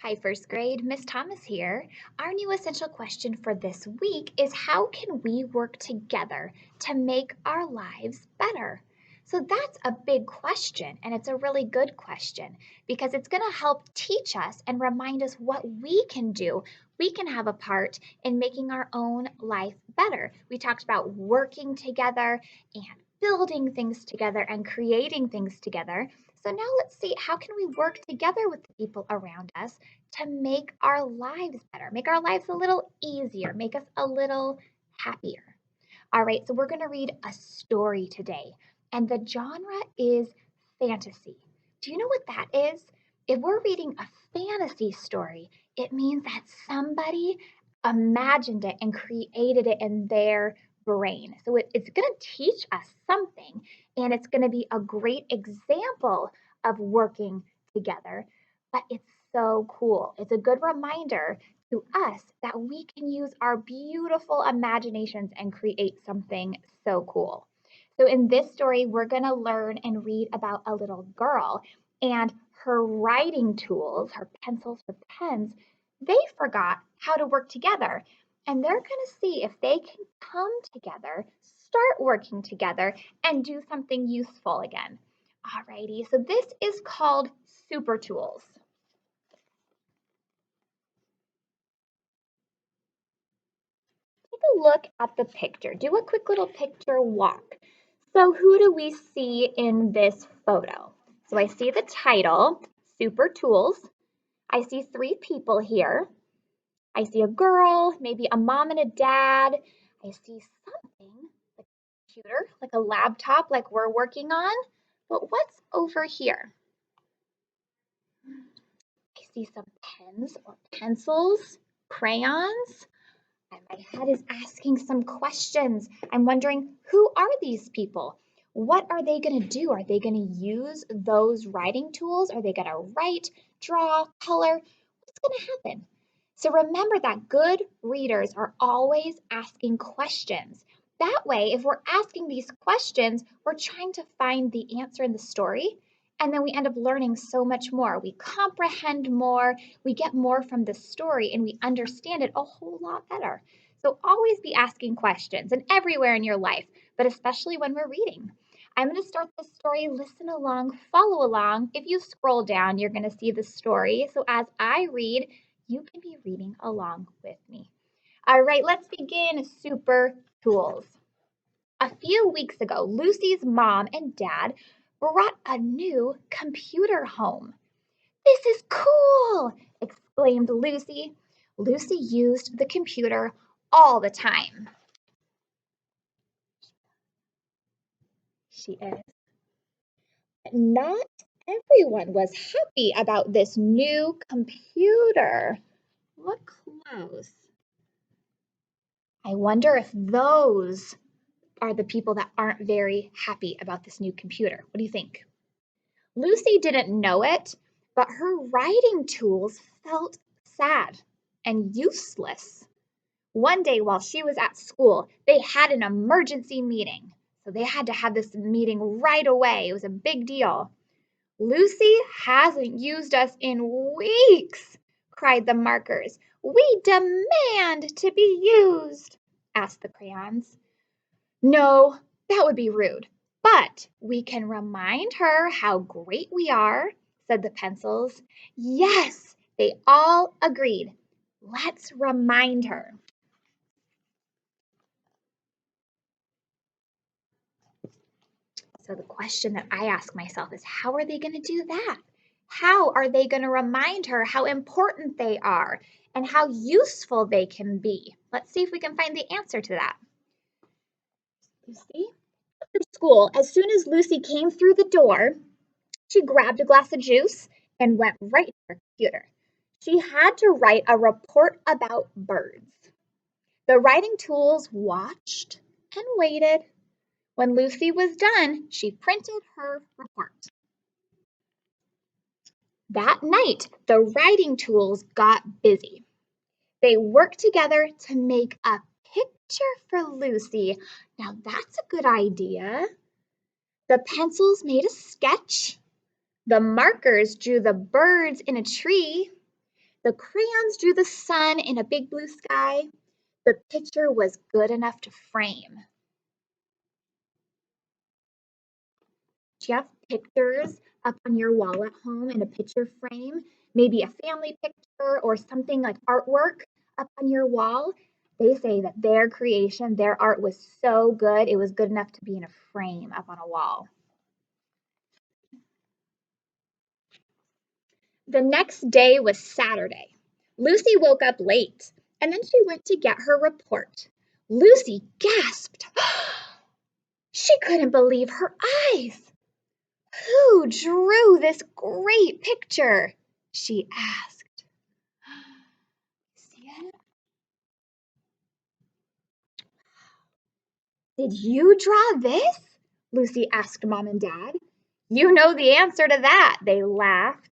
Hi, first grade. Miss Thomas here. Our new essential question for this week is how can we work together to make our lives better? So that's a big question, and it's a really good question because it's going to help teach us and remind us what we can do. We can have a part in making our own life better. We talked about working together and building things together and creating things together. So now let's see, how can we work together with the people around us to make our lives better, make our lives a little easier, make us a little happier? All right, so we're going to read a story today, and the genre is fantasy. Do you know what that is? If we're reading a fantasy story, it means that somebody imagined it and created it in their brain. So it's going to teach us something, and it's going to be a great example of working together. But it's so cool. It's a good reminder to us that we can use our beautiful imaginations and create something so cool. So, in this story, we're going to learn and read about a little girl and her writing tools, her pencils, her pens. They forgot how to work together. And they're going to see if they can come together, start working together, and do something useful again. Alrighty, so this is called Super Tools. Take a look at the picture. Do a quick little picture walk. So who do we see in this photo? So I see the title, Super Tools. I see three people here. I see a girl, maybe a mom and a dad. I see something like a computer, like a laptop like we're working on. But what's over here? I see some pens or pencils, crayons. And my head is asking some questions. I'm wondering, who are these people? What are they going to do? Are they going to use those writing tools? Are they going to write, draw, color? What's going to happen? So remember that good readers are always asking questions. That way, if we're asking these questions, we're trying to find the answer in the story, and then we end up learning so much more. We comprehend more, we get more from the story, and we understand it a whole lot better. So always be asking questions and everywhere in your life, but especially when we're reading. I'm going to start the story, listen along, follow along. If you scroll down, you're going to see the story. So as I read, you can be reading along with me. All right, let's begin Super Tools. A few weeks ago, Lucy's mom and dad brought a new computer home. "This is cool!" exclaimed Lucy. Lucy used the computer all the time. She is. But not everyone was happy about this new computer. Look close. I wonder if those are the people that aren't very happy about this new computer. What do you think? Lucy didn't know it, but her writing tools felt sad and useless. One day while she was at school, they had an emergency meeting. So they had to have this meeting right away. It was a big deal. "Lucy hasn't used us in weeks," cried the markers. "We demand to be used," asked the crayons. "No, that would be rude. But we can remind her how great we are," said the pencils. Yes, they all agreed. Let's remind her. So the question that I ask myself is, how are they going to do that? How are they going to remind her how important they are and how useful they can be? Let's see if we can find the answer to that. Lucy? After school, as soon as Lucy came through the door, she grabbed a glass of juice and went right to her computer. She had to write a report about birds. The writing tools watched and waited. When Lucy was done, she printed her report. That night, the writing tools got busy. They worked together to make a picture for Lucy. Now that's a good idea. The pencils made a sketch. The markers drew the birds in a tree. The crayons drew the sun in a big blue sky. The picture was good enough to frame. Do you have pictures up on your wall at home in a picture frame? Maybe a family picture or something like artwork up on your wall? They say that their creation, their art was so good, it was good enough to be in a frame up on a wall. The next day was Saturday. Lucy woke up late and then she went to get her report. Lucy gasped. She couldn't believe her eyes. Who drew this great picture? She asked. See it? Did you draw this? Lucy asked Mom and Dad. You know the answer to that, they laughed.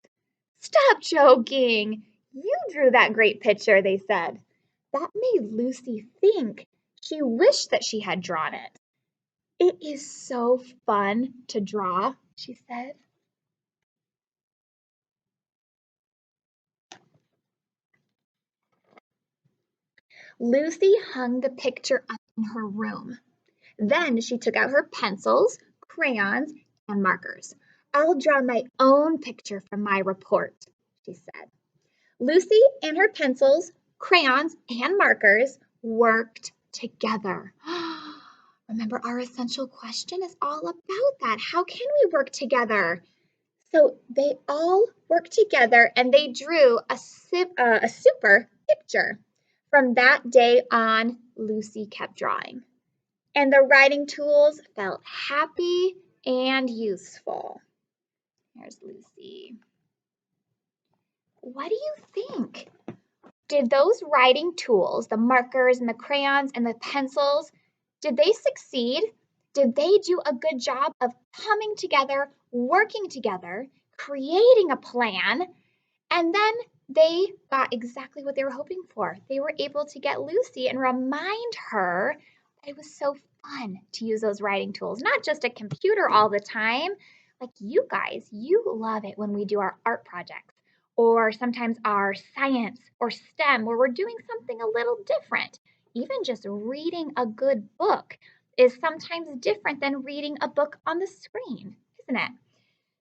Stop joking. You drew that great picture, they said. That made Lucy think. She wished that she had drawn it. It is so fun to draw, she said. Lucy hung the picture up in her room. Then she took out her pencils, crayons, and markers. I'll draw my own picture from my report, she said. Lucy and her pencils, crayons, and markers worked together. Remember, our essential question is all about that. How can we work together? So they all worked together and they drew a super picture. From that day on, Lucy kept drawing. And the writing tools felt happy and useful. Here's Lucy. What do you think? Did those writing tools, the markers and the crayons and the pencils, did they succeed? Did they do a good job of coming together, working together, creating a plan, and then they got exactly what they were hoping for? They were able to get Lucy and remind her that it was so fun to use those writing tools, not just a computer all the time. Like you guys, you love it when we do our art projects or sometimes our science or STEM where we're doing something a little different. Even just reading a good book is sometimes different than reading a book on the screen, isn't it?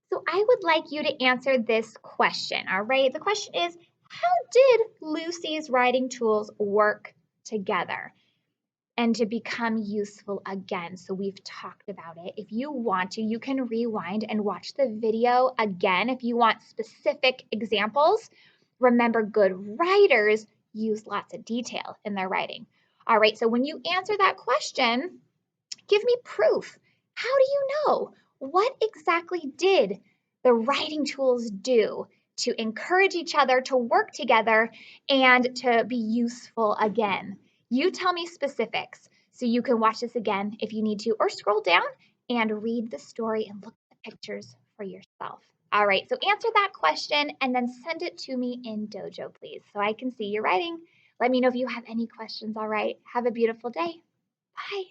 So I would like you to answer this question, all right? The question is, how did Lucy's writing tools work together and to become useful again? So we've talked about it. If you want to, you can rewind and watch the video again. If you want specific examples, remember good writers use lots of detail in their writing. All right, so when you answer that question, give me proof. How do you know? What exactly did the writing tools do to encourage each other to work together and to be useful again? You tell me specifics so you can watch this again if you need to, or scroll down and read the story and look at the pictures for yourself. All right, so answer that question and then send it to me in Dojo, please, so I can see your writing. Let me know if you have any questions, all right? Have a beautiful day. Bye.